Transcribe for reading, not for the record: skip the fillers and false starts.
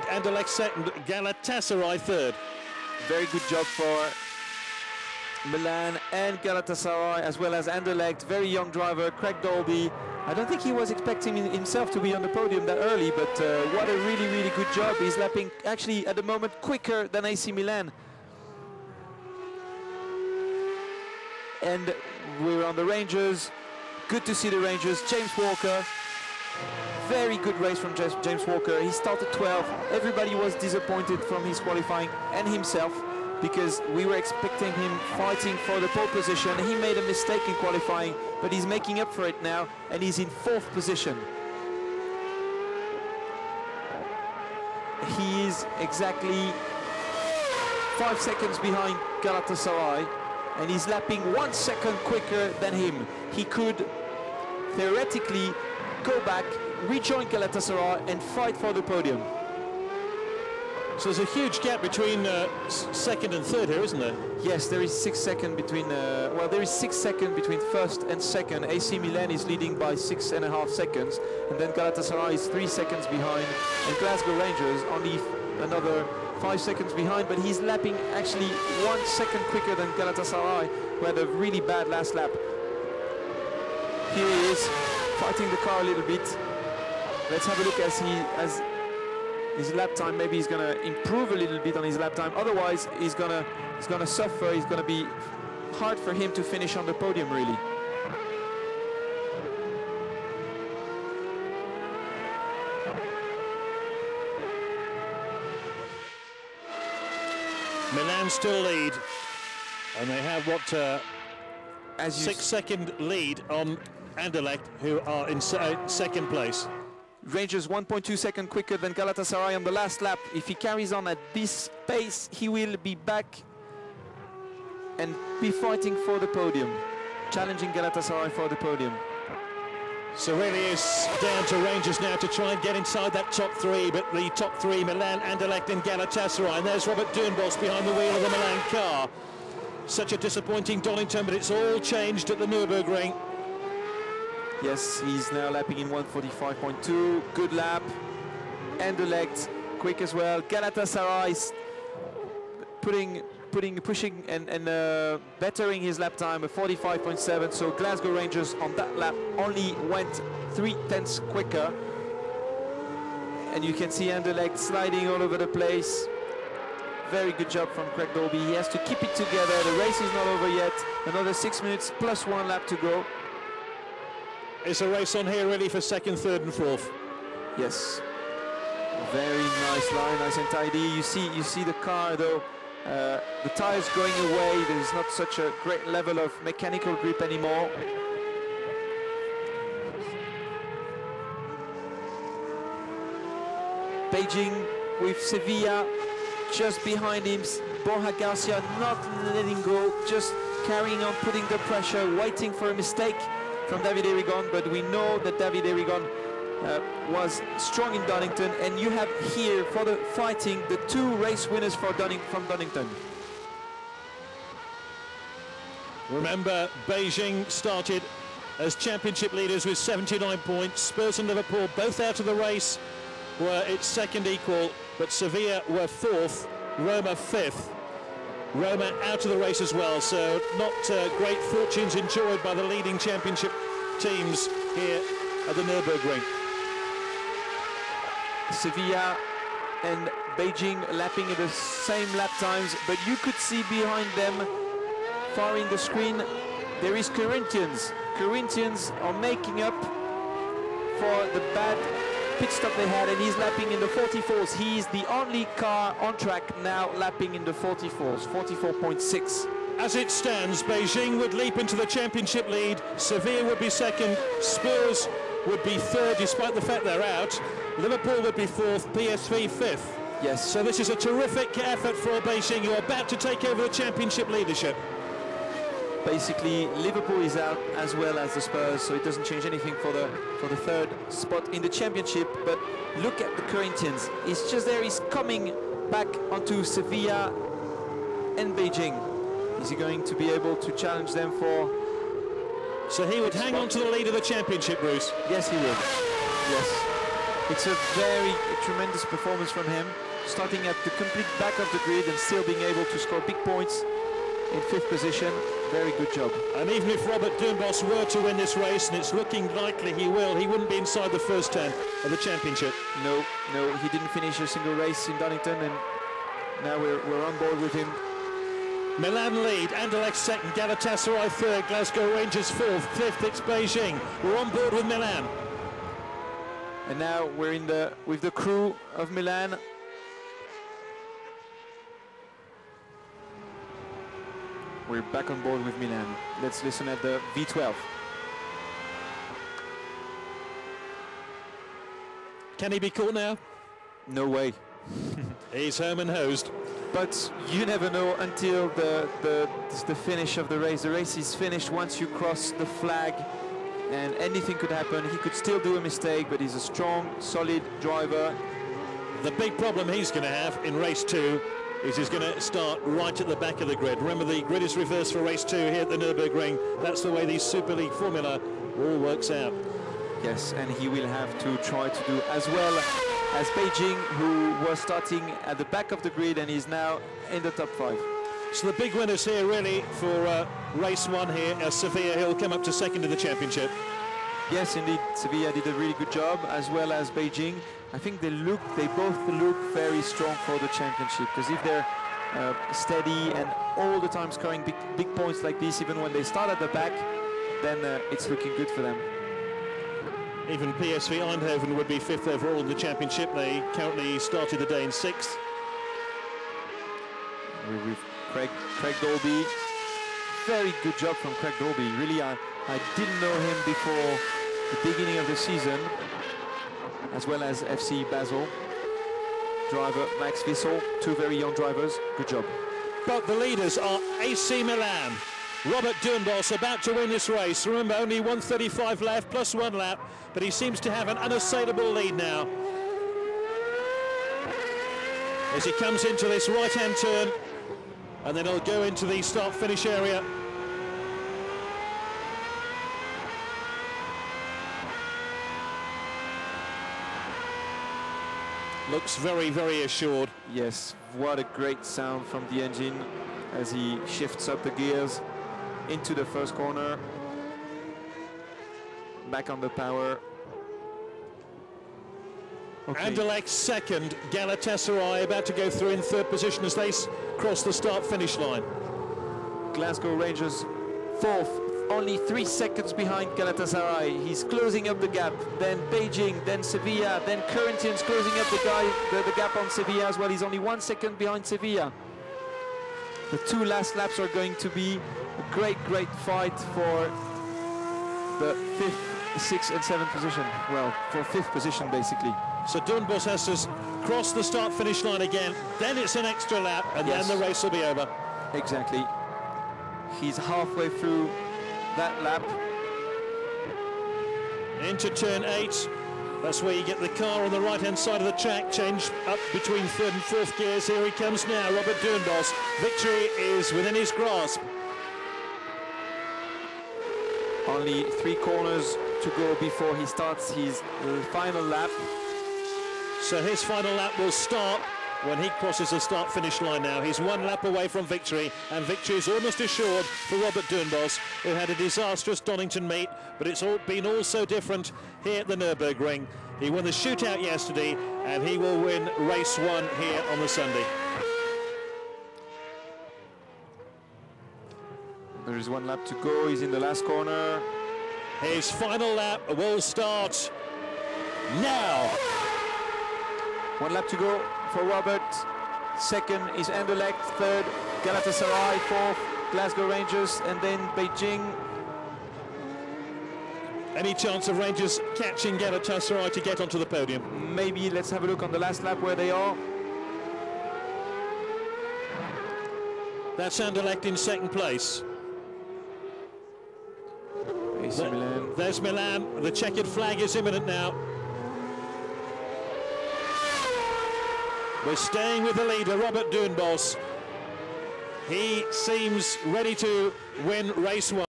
Anderlecht second, Galatasaray third. Very good job for Milan and Galatasaray, as well as Anderlecht. Very young driver, Craig Dolby. I don't think he was expecting himself to be on the podium that early, but what a really, really good job. He's lapping, actually, at the moment, quicker than AC Milan. And we're on the Rangers. Good to see the Rangers. James Walker. Very good race from James Walker. He started 12th. Everybody was disappointed from his qualifying and himself, because we were expecting him fighting for the pole position. He made a mistake in qualifying, but he's making up for it now, and he's in 4th position. He is exactly 5 seconds behind Galatasaray, and he's lapping 1 second quicker than him. He could theoretically go back, rejoin Galatasaray, and fight for the podium. So there's a huge gap between second and third here, isn't there? Yes, there is 6 seconds between. Well, there is 6 seconds between first and second. AC Milan is leading by 6.5 seconds, and then Galatasaray is 3 seconds behind, and Glasgow Rangers only another 5 seconds behind. But he's lapping actually 1 second quicker than Galatasaray, who had a really bad last lap. Here he is, fighting the car a little bit. Let's have a look as his lap time. Maybe he's gonna improve a little bit on his lap time. Otherwise, he's gonna suffer. It's gonna be hard for him to finish on the podium, really. Milan still lead, and they have what As 6 second lead on Anderlecht, who are in second place. Rangers 1.2 seconds quicker than Galatasaray on the last lap. If he carries on at this pace, he will be back and be fighting for the podium, challenging Galatasaray for the podium. So really it's down to Rangers now to try and get inside that top 3, but the top 3, Milan, Anderlecht and Galatasaray. And there's Robert Doornbos behind the wheel of the Milan car. Such a disappointing Donington, but it's all changed at the Nurburgring. Yes, he's now lapping in 1:45.2. Good lap. Anderlecht quick as well. Galatasaray pushing and bettering his lap time, a 45.7. So Glasgow Rangers on that lap only went 0.3 quicker. And you can see Anderlecht sliding all over the place. Very good job from Craig Dolby. He has to keep it together. The race is not over yet. Another 6 minutes plus 1 lap to go. It's a race on here really for second, third and fourth. Yes, very nice line, nice and tidy. You see the car though, the tires going away. There's not such a great level of mechanical grip anymore. Beijing with Sevilla just behind him. Borja Garcia not letting go, just carrying on, putting the pressure, waiting for a mistake from David Erigon, but we know that David Erigon was strong in Donington, and you have here for the fighting the 2 race winners from Donington. Remember, Beijing started as championship leaders with 79 points. Spurs and Liverpool both out of the race were its second equal, but Sevilla were 4th, Roma 5th. Roma out of the race as well, so not great fortunes enjoyed by the leading championship teams here at the Nurburgring. Sevilla and Beijing lapping at the same lap times, but you could see behind them, far in the screen, there is Corinthians. Corinthians are making up for the bad pit stop they had, and he's lapping in the 44s. He's the only car on track now lapping in the 44s, 44.6. As it stands, Beijing would leap into the championship lead, Sevilla would be second, Spurs would be third despite the fact they're out, Liverpool would be 4th, PSV 5th. Yes. So this is a terrific effort for Beijing, who are about to take over the championship leadership. Basically, Liverpool is out as well as the Spurs, so it doesn't change anything for the 3rd spot in the championship. But look at the Corinthians. He's just there. He's coming back onto Sevilla and Beijing. Is he going to be able to challenge them for? So he would hang on to the lead of the championship, Bruce. Yes, he will. Yes. It's a very tremendous performance from him, starting at the complete back of the grid and still being able to score big points in 5th position. Very good job. And even if Robert Doornbos were to win this race, and it's looking likely he will, he wouldn't be inside the first 10 of the championship. No, he didn't finish a single race in Donington, and now we're on board with him. Milan lead, Anderlecht second, Galatasaray third, Glasgow Rangers fourth, fifth it's Beijing. We're on board with Milan. And now we're with the crew of Milan. We're back on board with Milan. Let's listen at the V12. Can he be caught now? No way. He's home and hosed. But you never know until the finish of the race. The race is finished once you cross the flag, and anything could happen. He could still do a mistake, but he's a strong, solid driver. The big problem he's going to have in race 2 is he's going to start right at the back of the grid. Remember, the grid is reversed for race 2 here at the Nurburgring. That's the way the Superleague Formula all works out. Yes, and he will have to try to do as well as Beijing, who was starting at the back of the grid and is now in the top 5. So the big winners here really for race 1 here. Sevilla, he'll come up to second in the championship. Yes, indeed, Sevilla did a really good job, as well as Beijing. I think they both look very strong for the championship, because if they're steady and all the time scoring big points like this, even when they start at the back, then it's looking good for them. Even PSV Eindhoven would be 5th overall in the championship. They currently started the day in 6th. With Craig Dolby. Very good job from Craig Dolby. Really, I didn't know him before the beginning of the season, as well as FC Basel. Driver Max Wissel, 2 very young drivers. Good job. But the leaders are AC Milan. Robert Doornbos about to win this race. Remember, only 1:35 left, plus 1 lap, but he seems to have an unassailable lead now. As he comes into this right-hand turn, and then he'll go into the start-finish area. Looks very, very assured. Yes, what a great sound from the engine as he shifts up the gears into the first corner. Back on the power. Okay. Anderlecht second, Galatasaray about to go through in 3rd position as they cross the start-finish line. Glasgow Rangers 4th, only 3 seconds behind Galatasaray. He's closing up the gap. Then Beijing, then Sevilla, then Corinthians closing up the gap on Sevilla as well. He's only 1 second behind Sevilla. The 2 last laps are going to be a great fight for the 5th, 6th and 7th position. Well, for 5th position basically. So Doornbos has to cross the start-finish line again, then it's an extra lap, and yes, then the race will be over. Exactly. He's halfway through that lap. Into turn 8. That's where you get the car on the right-hand side of the track, change up between 3rd and 4th gears. Here he comes now, Robert Doornbos. Victory is within his grasp. Only 3 corners to go before he starts his final lap. So his final lap will start when he crosses the start-finish line now. He's 1 lap away from victory, and victory is almost assured for Robert Doornbos, who had a disastrous Donington meet, but it's all been all so different here at the Nurburgring. He won the shootout yesterday, and he will win race 1 here on the Sunday. There is 1 lap to go. He's in the last corner. His final lap will start now. 1 lap to go for Robert. 2nd is Anderlecht. 3rd, Galatasaray. 4th, Glasgow Rangers, and then Beijing. Any chance of Rangers catching Galatasaray to get onto the podium? Maybe. Let's have a look on the last lap where they are. That's Anderlecht in 2nd place. AC Milan. There's Milan. The checkered flag is imminent now. We're staying with the leader, Robert Doornbos. He seems ready to win race 1.